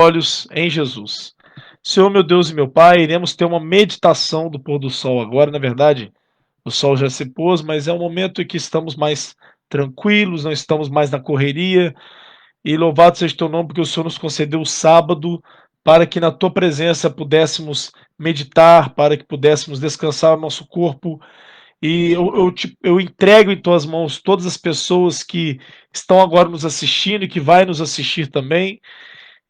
Olhos em Jesus. Senhor, meu Deus e meu Pai, iremos ter uma meditação do pôr do sol agora. Na verdade, o sol já se pôs, mas é um momento em que estamos mais tranquilos, não estamos mais na correria. E louvado seja o teu nome, porque o Senhor nos concedeu o sábado para que na tua presença pudéssemos meditar, para que pudéssemos descansar o nosso corpo. E eu entrego em tuas mãos todas as pessoas que estão agora nos assistindo e que vai nos assistir também,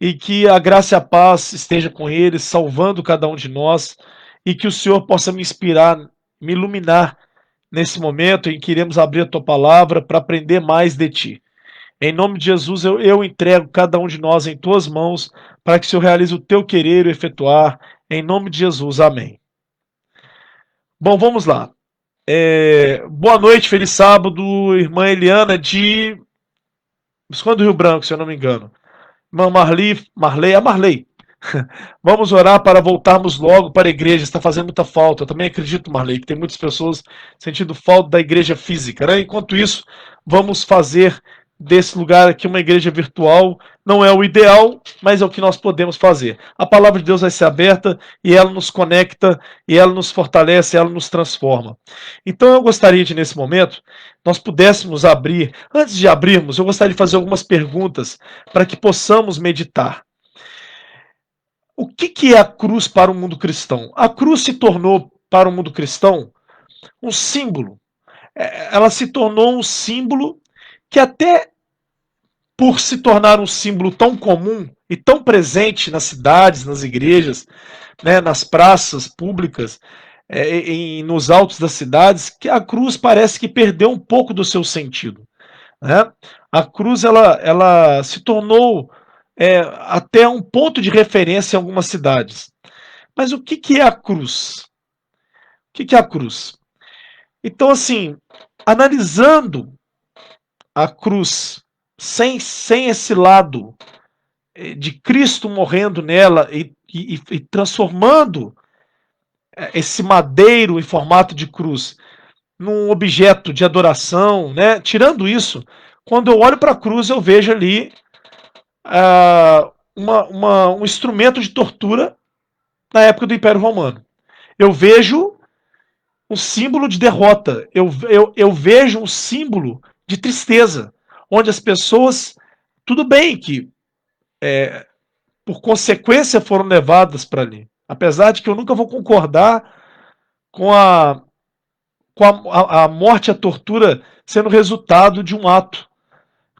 e que a graça e a paz esteja com eles, salvando cada um de nós, e que o Senhor possa me inspirar, me iluminar nesse momento em que iremos abrir a tua palavra para aprender mais de ti. Em nome de Jesus, eu entrego cada um de nós em tuas mãos, para que o Senhor realize o teu querer e efetuar. Em nome de Jesus, amém. Bom, vamos lá. Boa noite, feliz sábado, irmã Eliana de Visconde do Rio Branco, se eu não me engano. Irmã Marley. Vamos orar para voltarmos logo para a igreja. Está fazendo muita falta. Eu também acredito, Marley, que tem muitas pessoas sentindo falta da igreja física, né? Enquanto isso, vamos fazer desse lugar aqui uma igreja virtual. Não é o ideal, mas é o que nós podemos fazer. A palavra de Deus vai ser aberta e ela nos conecta, e ela nos fortalece, ela nos transforma. Então eu gostaria de, nesse momento, nós pudéssemos abrir. Antes de abrirmos, eu gostaria de fazer algumas perguntas para que possamos meditar. O que é a cruz para o mundo cristão? A cruz se tornou, para o mundo cristão, um símbolo. Ela se tornou um símbolo que, até por se tornar um símbolo tão comum e tão presente nas cidades, nas igrejas, né, nas praças públicas, nos altos das cidades, que a cruz parece que perdeu um pouco do seu sentido, né? A cruz ela se tornou até um ponto de referência em algumas cidades. Mas o que é a cruz? O que é a cruz? Então, assim, analisando a cruz sem esse lado de Cristo morrendo nela e transformando esse madeiro em formato de cruz num objeto de adoração, né? Tirando isso, quando eu olho para a cruz, eu vejo ali um instrumento de tortura na época do Império Romano. Eu vejo um símbolo de derrota. Eu vejo um símbolo de tristeza, onde as pessoas, tudo bem que por consequência foram levadas para ali, apesar de que eu nunca vou concordar com a morte e a tortura sendo resultado de um ato.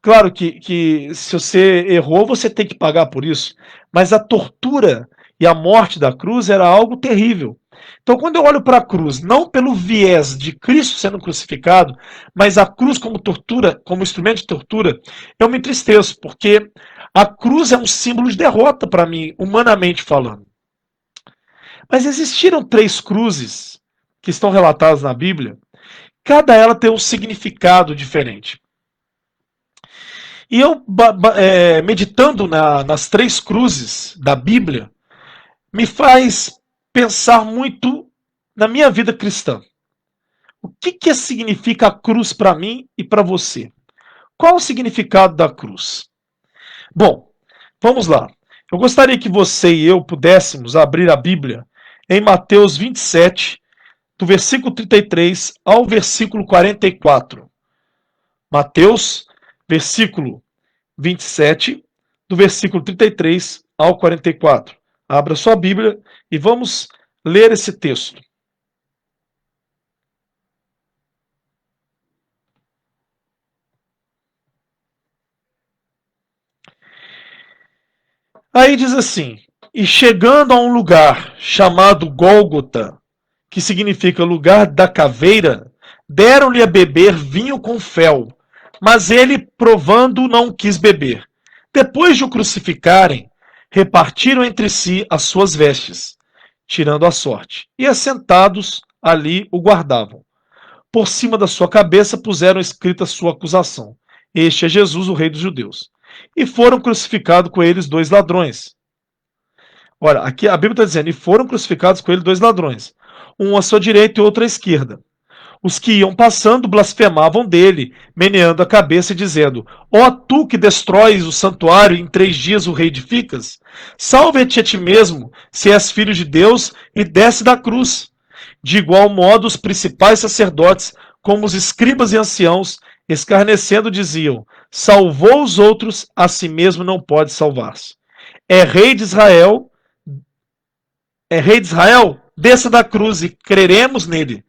Claro que se você errou, você tem que pagar por isso, mas a tortura e a morte da cruz era algo terrível. Então, quando eu olho para a cruz, não pelo viés de Cristo sendo crucificado, mas a cruz como tortura, como instrumento de tortura, eu me entristeço, porque a cruz é um símbolo de derrota para mim, humanamente falando. Mas existiram 3 cruzes que estão relatadas na Bíblia, cada ela tem um significado diferente. E eu, meditando nas 3 cruzes da Bíblia, me faz pensar muito na minha vida cristã. O que significa a cruz para mim e para você? Qual o significado da cruz? Bom, vamos lá. Eu gostaria que você e eu pudéssemos abrir a Bíblia em Mateus 27, do versículo 33 ao versículo 44. Mateus, versículo 27, do versículo 33 ao 44. Abra sua Bíblia e vamos ler esse texto. Aí diz assim: e chegando a um lugar chamado Gólgota, que significa lugar da caveira, deram-lhe a beber vinho com fel, mas ele, provando, não quis beber. Depois de o crucificarem, repartiram entre si as suas vestes, tirando a sorte, e assentados ali o guardavam. Por cima da sua cabeça puseram escrita a sua acusação: este é Jesus, o Rei dos Judeus. E foram crucificados com eles 2 ladrões. Olha, aqui a Bíblia está dizendo: e foram crucificados com ele 2 ladrões, um à sua direita e outro à esquerda. Os que iam passando blasfemavam dele, meneando a cabeça e dizendo: Ó tu que destróis o santuário e em 3 dias o reedificas, salve-te a ti mesmo, se és filho de Deus, e desce da cruz. De igual modo, os principais sacerdotes, como os escribas e anciãos, escarnecendo, diziam: Salvou os outros, a si mesmo não pode salvar-se. É rei de Israel, desça da cruz e creremos nele.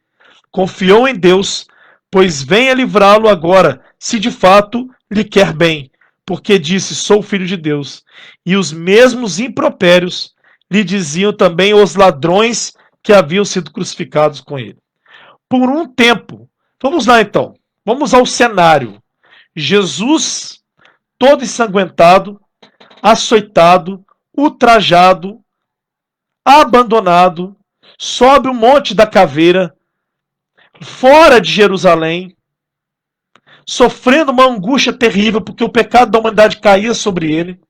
Confiou em Deus, pois venha livrá-lo agora, se de fato lhe quer bem, porque disse: Sou filho de Deus. E os mesmos impropérios lhe diziam também os ladrões que haviam sido crucificados com ele. Por um tempo, vamos lá então, vamos ao cenário. Jesus, todo ensanguentado, açoitado, ultrajado, abandonado, sobe o monte da caveira, fora de Jerusalém, sofrendo uma angústia terrível, porque o pecado da humanidade caía sobre ele.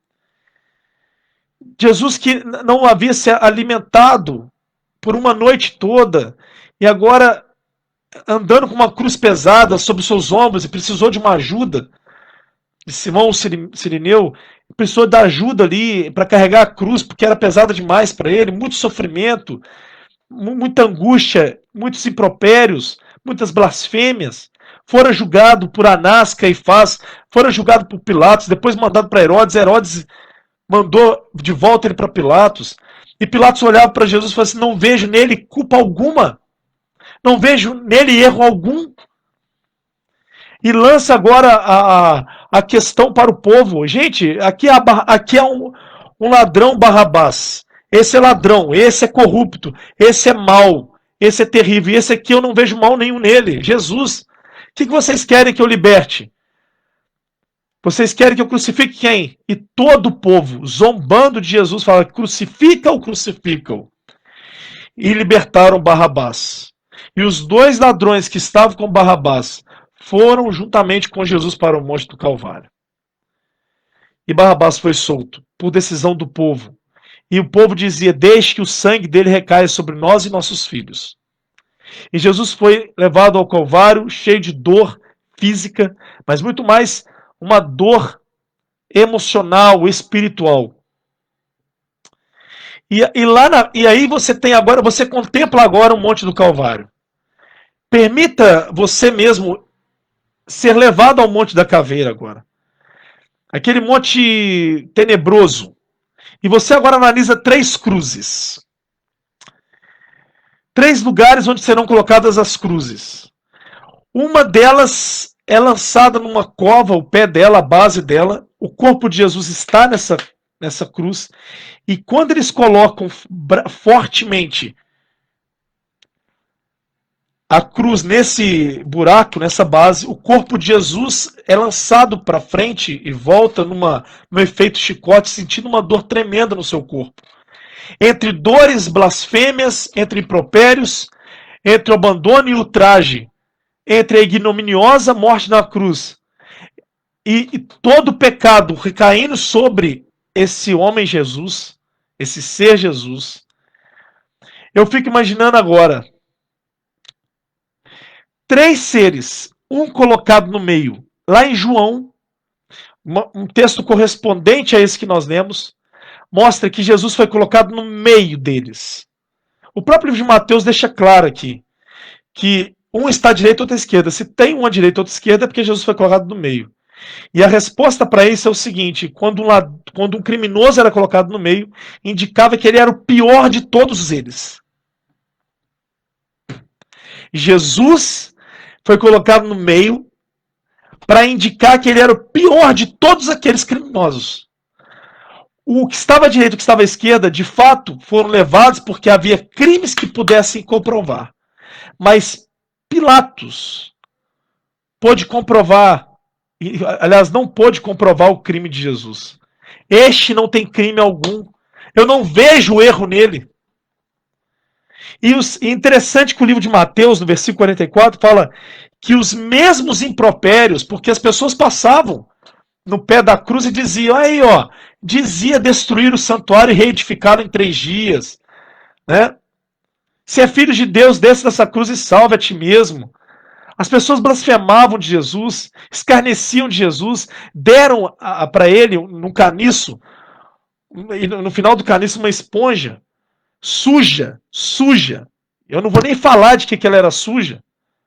Jesus que não havia se alimentado por uma noite toda, e agora andando com uma cruz pesada sobre seus ombros, e precisou de uma ajuda, de Simão Sirineu, precisou da ajuda ali para carregar a cruz, porque era pesada demais para ele, muito sofrimento, muita angústia, muitos impropérios, muitas blasfêmias. Fora julgado por Anás, Caifás, fora julgado por Pilatos, depois mandado para Herodes. Herodes mandou de volta ele para Pilatos. E Pilatos olhava para Jesus e falava assim: não vejo nele culpa alguma, não vejo nele erro algum. E lança agora a questão para o povo. Gente, aqui é um ladrão Barrabás. Esse é ladrão, esse é corrupto, esse é mau, esse é terrível. E esse aqui eu não vejo mal nenhum nele, Jesus. O que vocês querem que eu liberte? Vocês querem que eu crucifique quem? E todo o povo, zombando de Jesus, fala: crucifica-o, crucifica-o. E libertaram Barrabás. E os 2 ladrões que estavam com Barrabás foram juntamente com Jesus para o Monte do Calvário. E Barrabás foi solto, por decisão do povo. E o povo dizia: deixe que o sangue dele recaia sobre nós e nossos filhos. E Jesus foi levado ao Calvário, cheio de dor física, mas muito mais uma dor emocional, espiritual. E aí você contempla agora o Monte do Calvário. Permita você mesmo ser levado ao Monte da Caveira agora. Aquele monte tenebroso. E você agora analisa 3 cruzes. 3 lugares onde serão colocadas as cruzes. Uma delas é lançada numa cova, o pé dela, a base dela. O corpo de Jesus está nessa cruz. E quando eles colocam fortemente a cruz nesse buraco, nessa base, o corpo de Jesus é lançado para frente e volta no efeito chicote, sentindo uma dor tremenda no seu corpo. Entre dores, blasfêmias, entre impropérios, entre o abandono e ultraje, entre a ignominiosa morte na cruz e todo o pecado recaindo sobre esse homem Jesus, esse ser Jesus. Eu fico imaginando agora 3 seres, um colocado no meio. Lá em João, um texto correspondente a esse que nós lemos, mostra que Jesus foi colocado no meio deles. O próprio livro de Mateus deixa claro aqui que um está à direita e outro à esquerda. Se tem um à direita e outro à esquerda, é porque Jesus foi colocado no meio. E a resposta para isso é o seguinte: quando um criminoso era colocado no meio, indicava que ele era o pior de todos eles. Jesus foi colocado no meio para indicar que ele era o pior de todos aqueles criminosos. O que estava à direita e o que estava à esquerda, de fato, foram levados porque havia crimes que pudessem comprovar. Mas Pilatos pôde comprovar, aliás, não pôde comprovar o crime de Jesus. Este não tem crime algum. Eu não vejo erro nele. E interessante que o livro de Mateus, no versículo 44, fala que os mesmos impropérios, porque as pessoas passavam no pé da cruz e diziam: aí, ó, dizia destruir o santuário e reedificá-lo em 3 dias. Né? Se é filho de Deus, desce dessa cruz e salve a ti mesmo. As pessoas blasfemavam de Jesus, escarneciam de Jesus, deram para ele, num caniço, e no final do caniço, uma esponja suja, suja. Eu não vou nem falar de que ela era suja,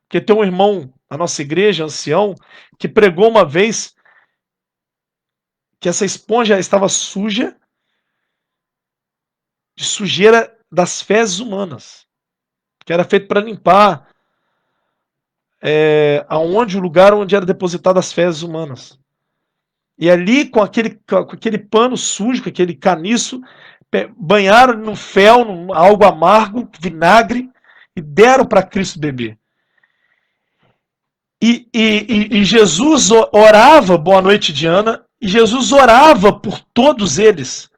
porque tem um irmão na nossa igreja, ancião, que pregou uma vez que essa esponja estava suja, de sujeira das fezes humanas, que era feito para limpar aonde o lugar onde era depositada as fezes humanas. E ali, com aquele pano sujo, com aquele caniço, banharam no fel, num algo amargo, vinagre, e deram para Cristo beber. E Jesus orava, boa noite, Diana, e Jesus orava por todos eles.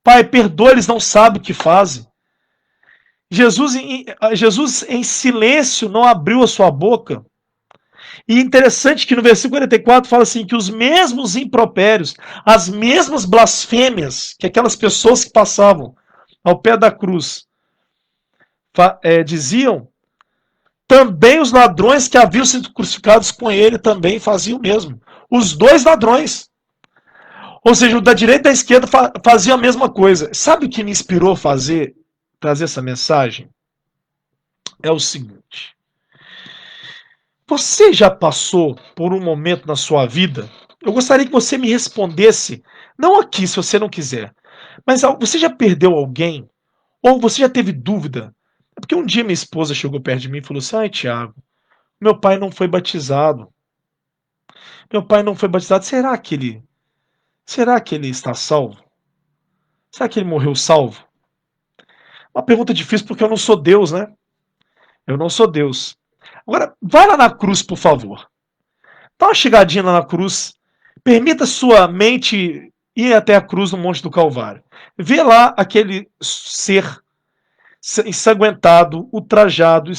Pai, perdoa, eles não sabem o que fazem. Jesus em silêncio não abriu a sua boca. E interessante que no versículo 44 fala assim, que os mesmos impropérios, as mesmas blasfêmias que aquelas pessoas que passavam ao pé da cruz diziam, também os ladrões que haviam sido crucificados com ele também faziam o mesmo. Os dois ladrões. Ou seja, o da direita e da esquerda faziam a mesma coisa. Sabe o que me inspirou a trazer essa mensagem? É o seguinte. Você já passou por um momento na sua vida? Eu gostaria que você me respondesse, não aqui, se você não quiser, mas você já perdeu alguém? Ou você já teve dúvida? É porque um dia minha esposa chegou perto de mim e falou assim: ai, Tiago, meu pai não foi batizado. Meu pai não foi batizado. Será que ele está salvo? Será que ele morreu salvo? Uma pergunta difícil porque eu não sou Deus, né? Eu não sou Deus. Agora, vai lá na cruz, por favor. Dá uma chegadinha lá na cruz. Permita sua mente ir até a cruz no Monte do Calvário. Vê lá aquele ser ensanguentado, ultrajado,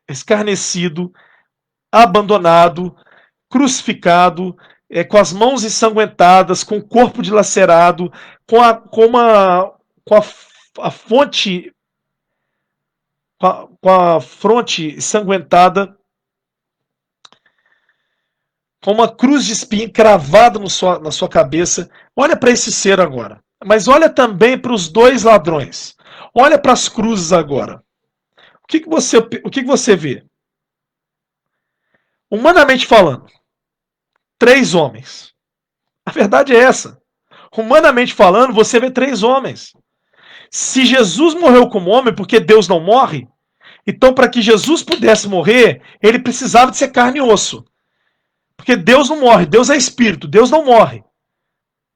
escarnecido, abandonado, crucificado, com as mãos ensanguentadas, com o corpo dilacerado, com a fonte, com a fronte ensanguentada, com uma cruz de espinho cravada na sua cabeça. Olha para esse ser agora. Mas olha também para os dois ladrões. Olha para as cruzes agora. O que você vê? Humanamente falando, 3 homens. A verdade é essa. Humanamente falando, você vê 3 homens. Se Jesus morreu como homem, porque Deus não morre, então para que Jesus pudesse morrer, ele precisava de ser carne e osso. Porque Deus não morre, Deus é espírito, Deus não morre.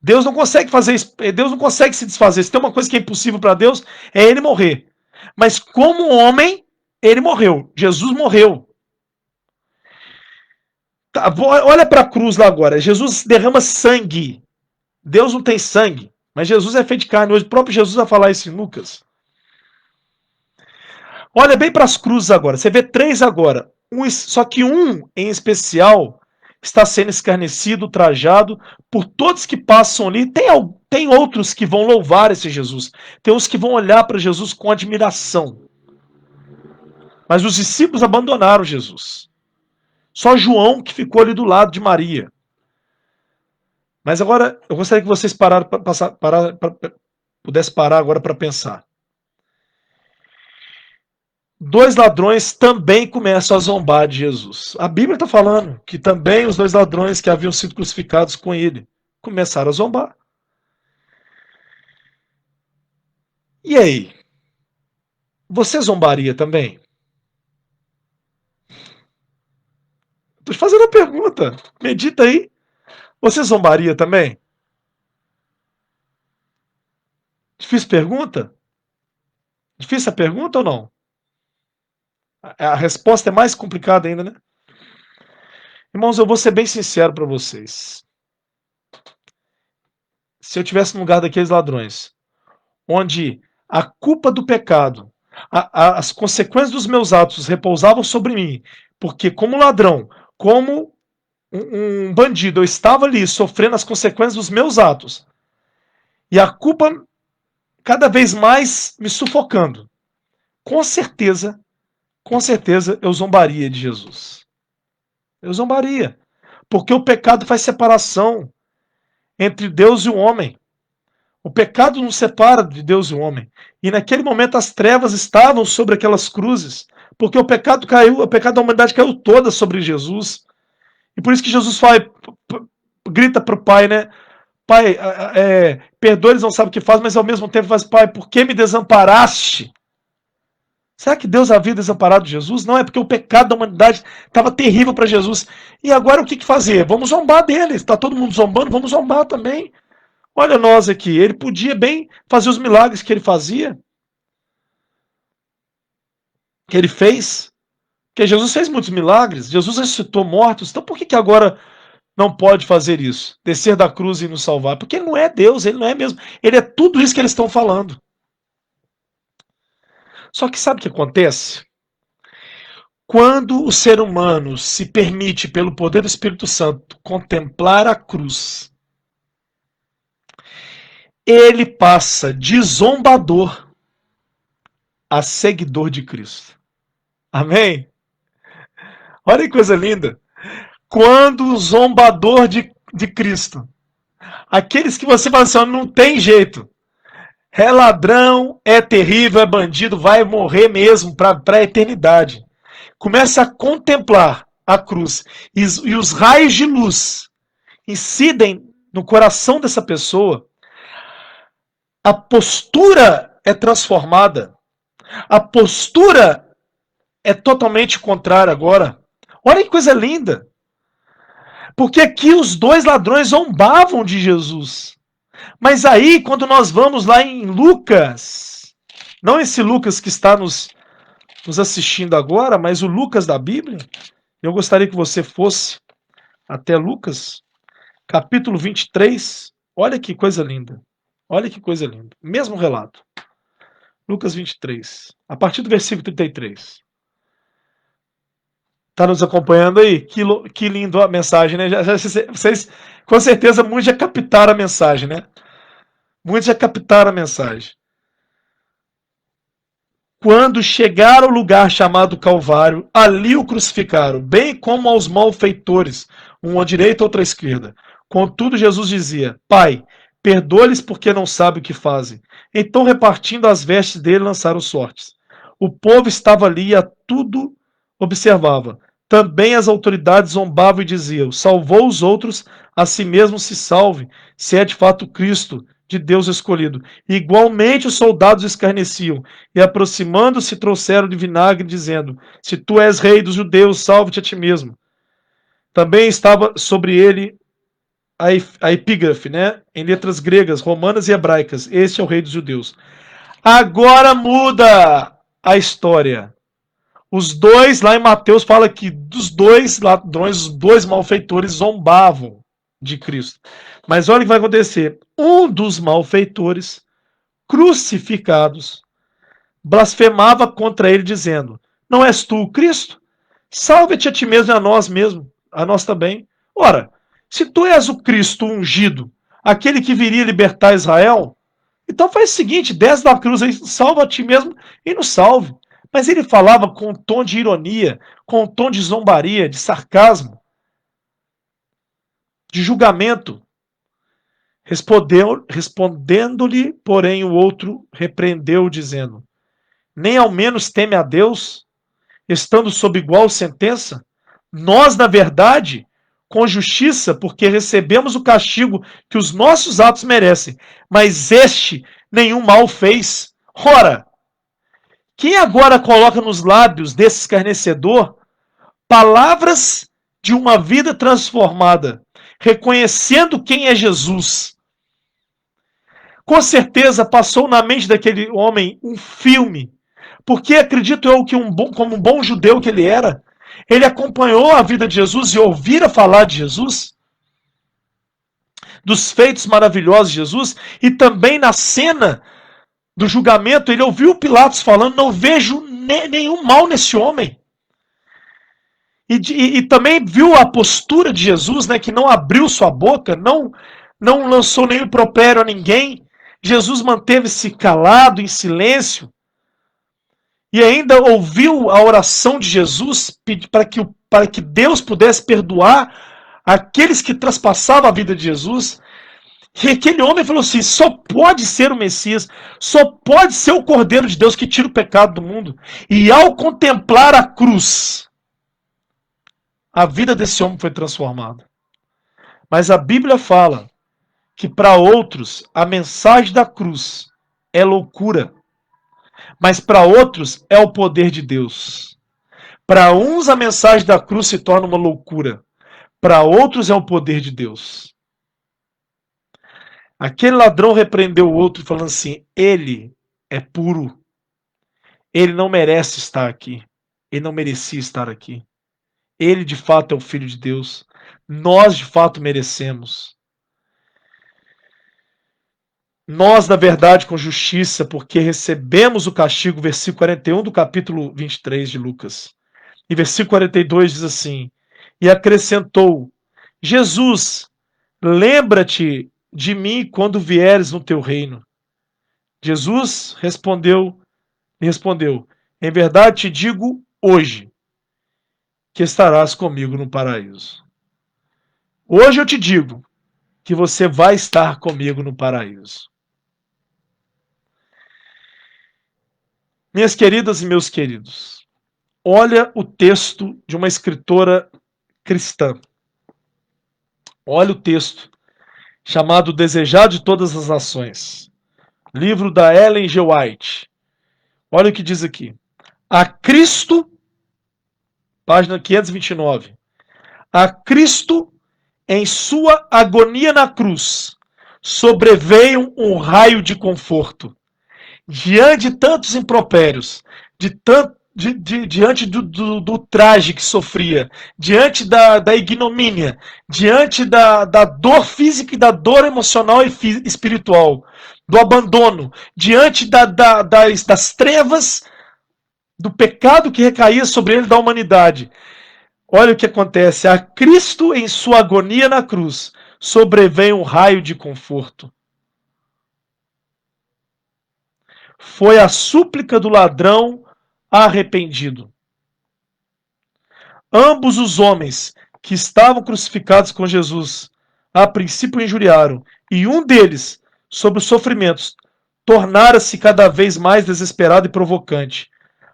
Deus não consegue Deus não consegue se desfazer. Se tem uma coisa que é impossível para Deus, é ele morrer. Mas como homem, ele morreu. Jesus morreu. Tá, olha para a cruz lá agora. Jesus derrama sangue. Deus não tem sangue, mas Jesus é feito de carne. Hoje o próprio Jesus vai falar isso em Lucas. Olha bem para as cruzes agora. Você vê 3 agora. Só que um em especial está sendo escarnecido, trajado por todos que passam ali. Tem outros que vão louvar esse Jesus. Tem uns que vão olhar para Jesus com admiração. Mas os discípulos abandonaram Jesus. Só João que ficou ali do lado de Maria. Mas agora eu gostaria que vocês pudessem parar agora para pensar. 2 ladrões também começam a zombar de Jesus. A Bíblia está falando que também os 2 ladrões que haviam sido crucificados com ele começaram a zombar. E aí? Você zombaria também? Estou te fazendo a pergunta. Medita aí. Você zombaria também? Difícil pergunta? Difícil a pergunta ou não? A resposta é mais complicada ainda, né? Irmãos, eu vou ser bem sincero para vocês. Se eu tivesse no lugar daqueles ladrões, onde a culpa do pecado, as consequências dos meus atos repousavam sobre mim, porque como ladrão, como um bandido, eu estava ali sofrendo as consequências dos meus atos, e a culpa cada vez mais me sufocando, com certeza eu zombaria de Jesus. Eu zombaria. Porque o pecado faz separação entre Deus e o homem. O pecado nos separa de Deus e o homem. E naquele momento as trevas estavam sobre aquelas cruzes. Porque o pecado caiu, o pecado da humanidade caiu toda sobre Jesus. E por isso que Jesus grita para o Pai, né? Pai, perdoa, eles não sabem o que faz, mas ao mesmo tempo faz, Pai, por que me desamparaste? Será que Deus havia desamparado Jesus? Não, é porque o pecado da humanidade estava terrível para Jesus. E agora o que fazer? Vamos zombar dele. Está todo mundo zombando, vamos zombar também. Olha nós aqui, ele podia bem fazer os milagres que ele fazia, que ele fez. Porque Jesus fez muitos milagres, Jesus ressuscitou mortos, então por que agora não pode fazer isso? Descer da cruz e nos salvar? Porque ele não é Deus, ele não é mesmo. Ele é tudo isso que eles estão falando. Só que sabe o que acontece? Quando o ser humano se permite, pelo poder do Espírito Santo, contemplar a cruz, ele passa de zombador a seguidor de Cristo. Amém? Olha que coisa linda. Quando o zombador de Cristo, aqueles que você fala assim, não tem jeito, é ladrão, é terrível, é bandido, vai morrer mesmo para a eternidade. Começa a contemplar a cruz e os raios de luz incidem no coração dessa pessoa, a postura é transformada. A postura é totalmente contrária agora. Olha que coisa linda. Porque aqui os dois ladrões zombavam de Jesus. Mas aí, quando nós vamos lá em Lucas, não esse Lucas que está nos assistindo agora, mas o Lucas da Bíblia, eu gostaria que você fosse até Lucas, capítulo 23. Olha que coisa linda. Olha que coisa linda. Mesmo relato. Lucas 23, a partir do versículo 33. Tá nos acompanhando aí? Que lindo a mensagem, né? Vocês, com certeza, muitos já captaram a mensagem, né? Muitos já captaram a mensagem. Quando chegaram ao lugar chamado Calvário, ali o crucificaram, bem como aos malfeitores, um à direita e outro à esquerda. Contudo, Jesus dizia, Pai, perdoa-lhes porque não sabem o que fazem. Então, repartindo as vestes dele, lançaram sortes. O povo estava ali e a tudo observava. Também as autoridades zombavam e diziam, salvou os outros, a si mesmo se salve, se é de fato Cristo, de Deus escolhido. Igualmente os soldados escarneciam, e aproximando-se trouxeram de vinagre, dizendo, se tu és rei dos judeus, salve-te a ti mesmo. Também estava sobre ele a epígrafe, né? Em letras gregas, romanas e hebraicas. Este é o rei dos judeus. Agora muda a história. Os dois, lá em Mateus, fala que dos dois ladrões, os dois malfeitores zombavam de Cristo. Mas olha o que vai acontecer. Um dos malfeitores, crucificados, blasfemava contra ele, dizendo, não és tu o Cristo? Salve-te a ti mesmo e a nós mesmo, a nós também. Ora, se tu és o Cristo ungido, aquele que viria libertar Israel, então faz o seguinte, desce da cruz aí, salva a ti mesmo e nos salve. Mas ele falava com um tom de ironia, com um tom de zombaria, de sarcasmo, de julgamento. Respondendo-lhe, porém, o outro repreendeu, dizendo, nem ao menos teme a Deus, estando sob igual sentença? Nós, na verdade, com justiça, porque recebemos o castigo que os nossos atos merecem, mas este nenhum mal fez. Ora, quem agora coloca nos lábios desse escarnecedor palavras de uma vida transformada, reconhecendo quem é Jesus? Com certeza passou na mente daquele homem um filme, porque acredito eu que como um bom judeu que ele era, ele acompanhou a vida de Jesus e ouvira falar de Jesus, dos feitos maravilhosos de Jesus, e também na cena do julgamento, ele ouviu Pilatos falando, não vejo nenhum mal nesse homem. E também viu a postura de Jesus, né, que não abriu sua boca, não lançou nenhum impropério a ninguém. Jesus manteve-se calado, em silêncio, e ainda ouviu a oração de Jesus para que o para que Deus pudesse perdoar aqueles que traspassavam a vida de Jesus. E aquele homem falou assim: só pode ser o Messias, só pode ser o Cordeiro de Deus que tira o pecado do mundo. E ao contemplar a cruz, a vida desse homem foi transformada. Mas a Bíblia fala que para outros a mensagem da cruz é loucura, mas para outros é o poder de Deus. Para uns a mensagem da cruz se torna uma loucura, para outros é o poder de Deus. Aquele ladrão repreendeu o outro falando assim: ele é puro, ele não merece estar aqui, ele não merecia estar aqui. Ele de fato é o Filho de Deus, nós de fato merecemos. Nós, na verdade, com justiça, porque recebemos o castigo, versículo 41 do capítulo 23 de Lucas. E versículo 42 diz assim: e acrescentou: Jesus, lembra-te de mim quando vieres no teu reino. Jesus respondeu, em verdade te digo hoje, que estarás comigo no paraíso. Hoje eu te digo que você vai estar comigo no paraíso. Minhas queridas e meus queridos, olha o texto de uma escritora cristã. Olha o texto chamado Desejado de Todas as Nações. Livro da Ellen G. White. Olha o que diz aqui. A Cristo, página 529. A Cristo, em sua agonia na cruz, sobreveio um raio de conforto. Diante de tantos impropérios, diante do traje que sofria, diante da ignomínia, diante da dor física e da dor emocional e espiritual, do abandono, diante das trevas, do pecado que recaía sobre ele da humanidade. Olha o que acontece. A Cristo, em sua agonia na cruz, sobrevém um raio de conforto. Foi a súplica do ladrão arrependido. Ambos os homens que estavam crucificados com Jesus, a princípio injuriaram, e um deles, sob os sofrimentos, tornara-se cada vez mais desesperado e provocante.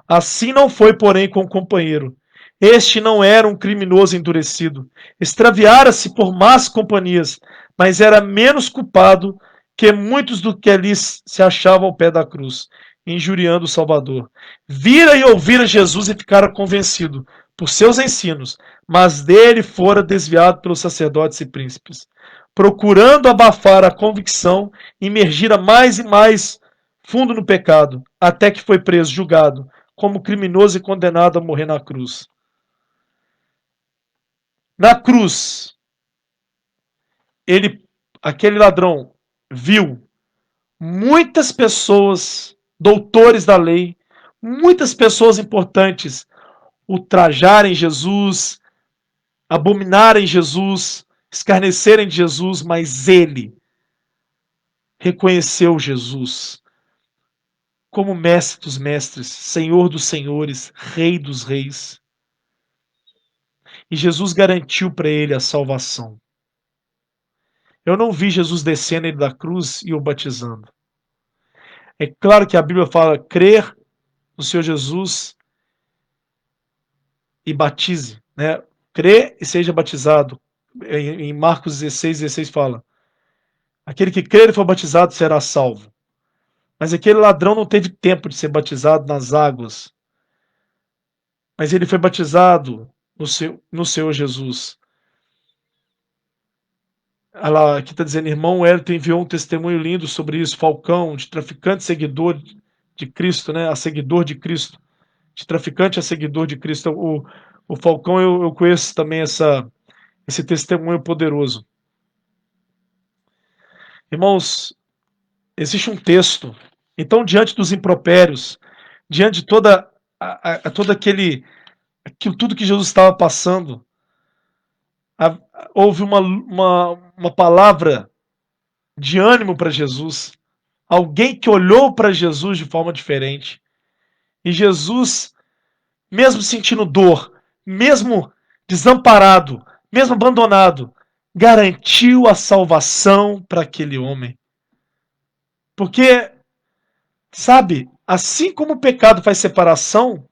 Assim não foi, porém, com o companheiro. Este não era um criminoso endurecido. Extraviara-se por más companhias, mas era menos culpado que muitos do que ali se achavam ao pé da cruz, injuriando o Salvador. Vira e ouvira Jesus e ficara convencido por seus ensinos, mas dele fora desviado pelos sacerdotes e príncipes. Procurando abafar a convicção, imergira mais e mais fundo no pecado, até que foi preso, julgado, como criminoso e condenado a morrer na cruz. Na cruz, aquele ladrão viu muitas pessoas, doutores da lei, muitas pessoas importantes, ultrajarem Jesus, abominarem Jesus, escarnecerem de Jesus, mas ele reconheceu Jesus como mestre dos mestres, Senhor dos senhores, Rei dos reis. E Jesus garantiu para ele a salvação. Eu não vi Jesus descendo ele da cruz e o batizando. É claro que a Bíblia fala crer no Senhor Jesus e batize, né? Crê e seja batizado. Em Marcos 16 fala: aquele que crer e for batizado será salvo. Mas aquele ladrão não teve tempo de ser batizado nas águas. Mas ele foi batizado no Senhor Jesus. Ela aqui está dizendo, irmão Hélio enviou um testemunho lindo sobre isso, Falcão, de traficante seguidor de Cristo, né? A seguidor de Cristo. De traficante a seguidor de Cristo. O Falcão, eu conheço também esse testemunho poderoso. Irmãos, existe um texto. Então, diante dos impropérios, diante de todo tudo que Jesus estava passando, houve uma palavra de ânimo para Jesus. Alguém que olhou para Jesus de forma diferente. E Jesus, mesmo sentindo dor, mesmo desamparado, mesmo abandonado, garantiu a salvação para aquele homem. Porque, sabe, assim como o pecado faz separação,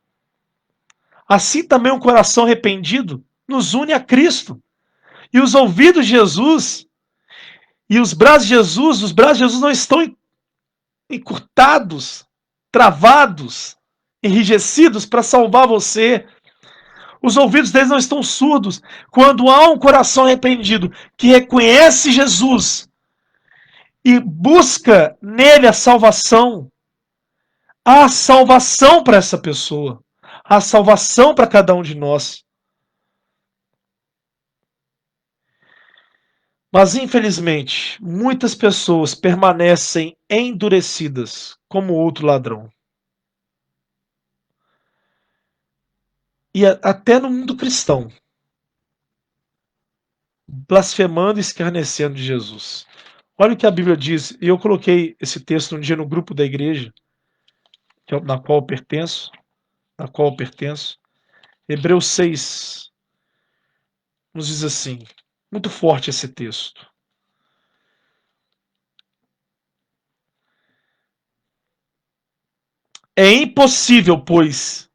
assim também um coração arrependido nos une a Cristo. E os ouvidos de Jesus e os braços de Jesus não estão encurtados, travados, enrijecidos para salvar você. Os ouvidos deles não estão surdos. Quando há um coração arrependido que reconhece Jesus e busca nele a salvação, há salvação para essa pessoa. Há salvação para cada um de nós. Mas, infelizmente, muitas pessoas permanecem endurecidas, como outro ladrão. E até no mundo cristão, blasfemando e escarnecendo de Jesus. Olha o que a Bíblia diz, e eu coloquei esse texto um dia no grupo da igreja, na qual eu pertenço. Hebreus 6 nos diz assim, muito forte esse texto. É impossível, pois,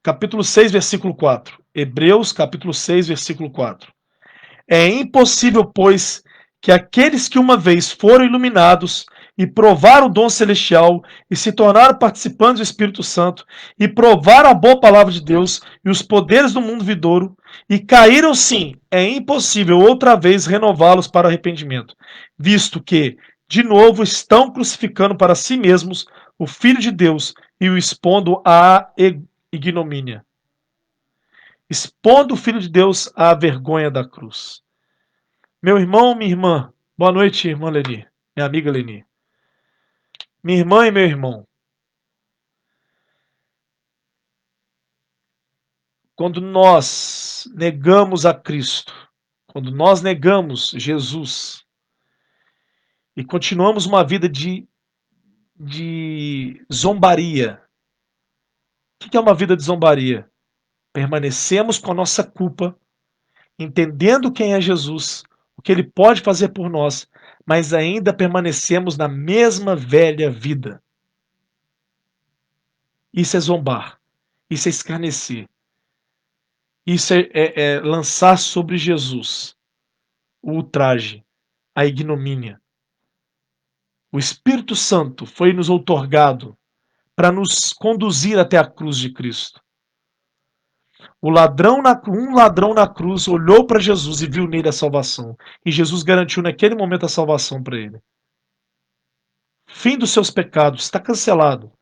capítulo 6, versículo 4. Hebreus, capítulo 6, versículo 4. É impossível, pois, que aqueles que uma vez foram iluminados e provaram o dom celestial e se tornaram participantes do Espírito Santo e provaram a boa palavra de Deus e os poderes do mundo vindouro e caíram sim, é impossível outra vez renová-los para o arrependimento, visto que, de novo, estão crucificando para si mesmos o Filho de Deus e o expondo à ignomínia. Expondo o Filho de Deus à vergonha da cruz. Meu irmão, minha irmã, boa noite, irmã Leni, minha amiga Leni. Minha irmã e meu irmão, quando nós negamos a Cristo, quando nós negamos Jesus e continuamos uma vida de zombaria, o que é uma vida de zombaria? Permanecemos com a nossa culpa, entendendo quem é Jesus, o que ele pode fazer por nós, mas ainda permanecemos na mesma velha vida. Isso é zombar, isso é escarnecer, isso é lançar sobre Jesus o ultraje, a ignomínia. O Espírito Santo foi nos outorgado para nos conduzir até a cruz de Cristo. Um ladrão na cruz olhou para Jesus e viu nele a salvação. E Jesus garantiu naquele momento a salvação para ele. Fim dos seus pecados, está cancelado.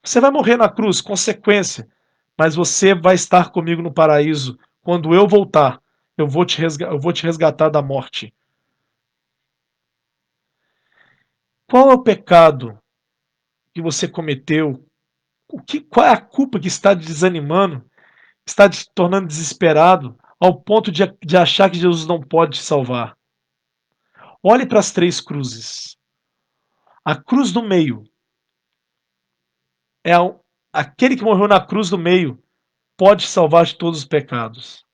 Você vai morrer na cruz, consequência, mas você vai estar comigo no paraíso. Quando eu voltar, eu vou te resgatar da morte. Qual é o pecado que você cometeu? Qual é a culpa que está te desanimando, está te tornando desesperado, ao ponto de achar que Jesus não pode te salvar? Olhe para as três cruzes. A cruz do meio é aquele que morreu na cruz do meio pode te salvar de todos os pecados.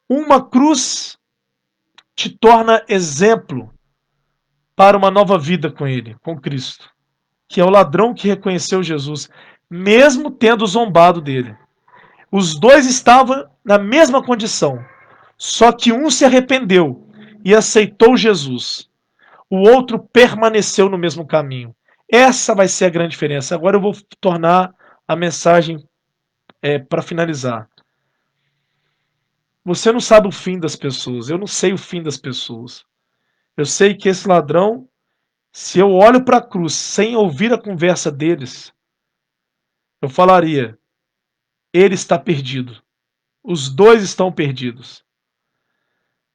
Uma cruz te torna exemplo para uma nova vida com ele, com Cristo, que é o ladrão que reconheceu Jesus, mesmo tendo zombado dele. Os dois estavam na mesma condição, só que um se arrependeu e aceitou Jesus. O outro permaneceu no mesmo caminho. Essa vai ser a grande diferença. Agora eu vou tornar a mensagem para finalizar. Você não sabe o fim das pessoas. Eu não sei o fim das pessoas. Eu sei que esse ladrão, se eu olho para a cruz sem ouvir a conversa deles, eu falaria: ele está perdido. Os dois estão perdidos.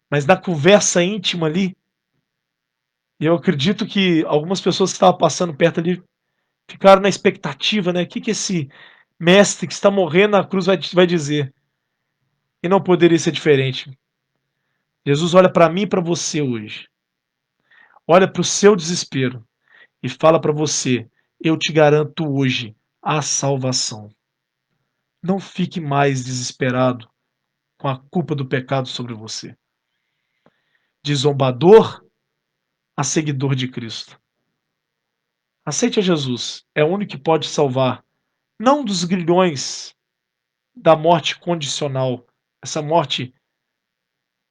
Mas na conversa íntima ali, eu acredito que algumas pessoas que estavam passando perto ali ficaram na expectativa, né? O que esse mestre que está morrendo na cruz vai dizer? E não poderia ser diferente. Jesus olha para mim e para você hoje. Olha para o seu desespero e fala para você: eu te garanto hoje a salvação. Não fique mais desesperado com a culpa do pecado sobre você. De zombador a seguidor de Cristo. Aceite a Jesus, é o único que pode salvar, não dos grilhões da morte condicional, essa morte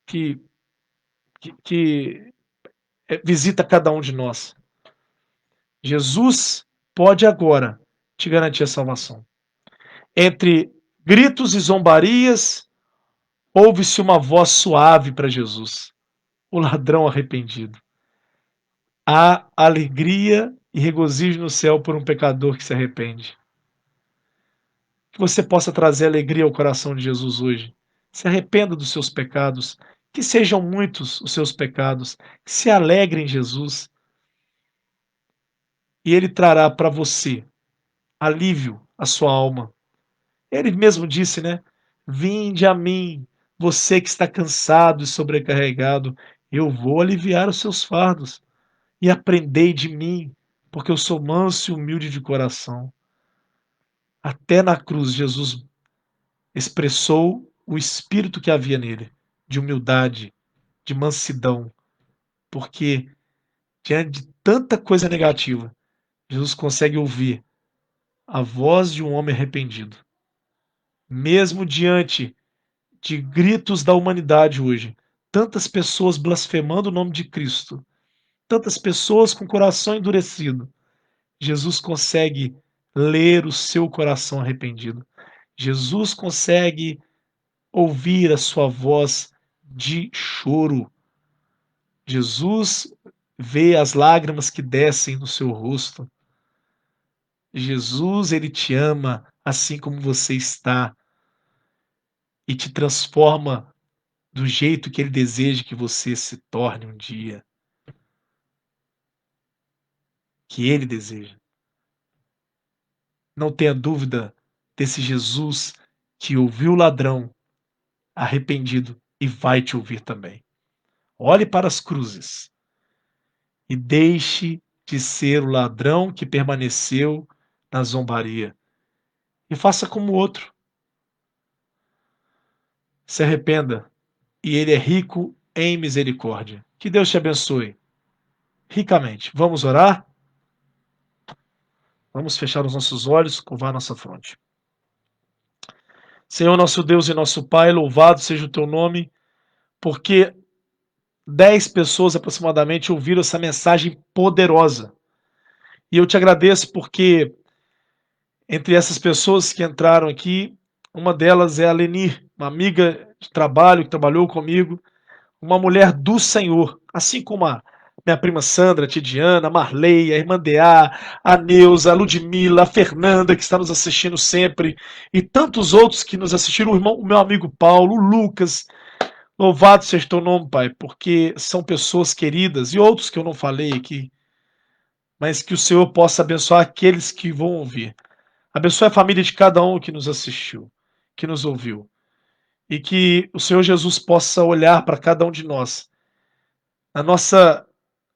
que, que visita cada um de nós. Jesus pode agora te garantir a salvação. Entre gritos e zombarias, ouve-se uma voz suave para Jesus, o ladrão arrependido. Há alegria e regozijo no céu por um pecador que se arrepende. Que você possa trazer alegria ao coração de Jesus hoje. Se arrependa dos seus pecados, que sejam muitos os seus pecados, que se alegre em Jesus. E Ele trará para você alívio à sua alma. Ele mesmo disse, né? Vinde a mim, você que está cansado e sobrecarregado, eu vou aliviar os seus fardos. E aprendei de mim, porque eu sou manso e humilde de coração. Até na cruz, Jesus expressou o espírito que havia nele, de humildade, de mansidão, porque diante de tanta coisa negativa, Jesus consegue ouvir a voz de um homem arrependido. Mesmo diante de gritos da humanidade hoje, tantas pessoas blasfemando o nome de Cristo, tantas pessoas com o coração endurecido, Jesus consegue ler o seu coração arrependido. Jesus consegue ouvir a sua voz de choro. Jesus vê as lágrimas que descem no seu rosto. Jesus, ele te ama assim como você está e te transforma do jeito que ele deseja que você se torne um dia. Que ele deseja. Não tenha dúvida desse Jesus que ouviu o ladrão arrependido e vai te ouvir também. Olhe para as cruzes e deixe de ser o ladrão que permaneceu na zombaria e faça como o outro. Se arrependa e ele é rico em misericórdia. Que Deus te abençoe ricamente. Vamos orar? Vamos fechar os nossos olhos, curvar nossa fronte. Senhor, nosso Deus e nosso Pai, louvado seja o teu nome, porque 10 pessoas aproximadamente ouviram essa mensagem poderosa. E eu te agradeço porque entre essas pessoas que entraram aqui, uma delas é a Leni, uma amiga de trabalho que trabalhou comigo, uma mulher do Senhor, assim como a minha prima Sandra, a Tidiana, a Marley, a irmã Dea, a Neuza, a Ludmila, a Fernanda, que está nos assistindo sempre, e tantos outros que nos assistiram, o meu amigo Paulo, o Lucas. Louvado seja teu nome, Pai, porque são pessoas queridas e outros que eu não falei aqui, mas que o Senhor possa abençoar aqueles que vão ouvir. Abençoe a família de cada um que nos assistiu, que nos ouviu. E que o Senhor Jesus possa olhar para cada um de nós, na nossa,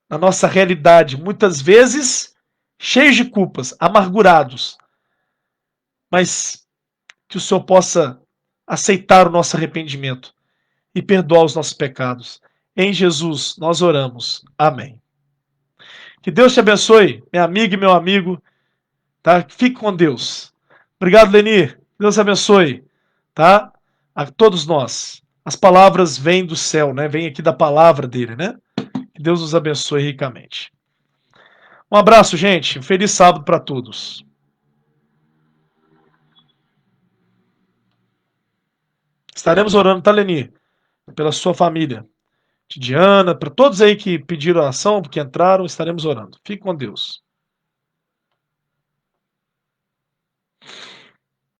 na nossa realidade, muitas vezes cheios de culpas, amargurados, mas que o Senhor possa aceitar o nosso arrependimento e perdoar os nossos pecados. Em Jesus nós oramos. Amém. Que Deus te abençoe, minha amiga e meu amigo. Tá? Fique com Deus. Obrigado, Leni. Deus abençoe. Tá? A todos nós. As palavras vêm do céu, né? Vêm aqui da palavra dele, né? Que Deus nos abençoe ricamente. Um abraço, gente. Um feliz sábado para todos. Estaremos orando, tá, Leni? Pela sua família. Tidiana, para todos aí que pediram oração, que entraram, estaremos orando. Fique com Deus.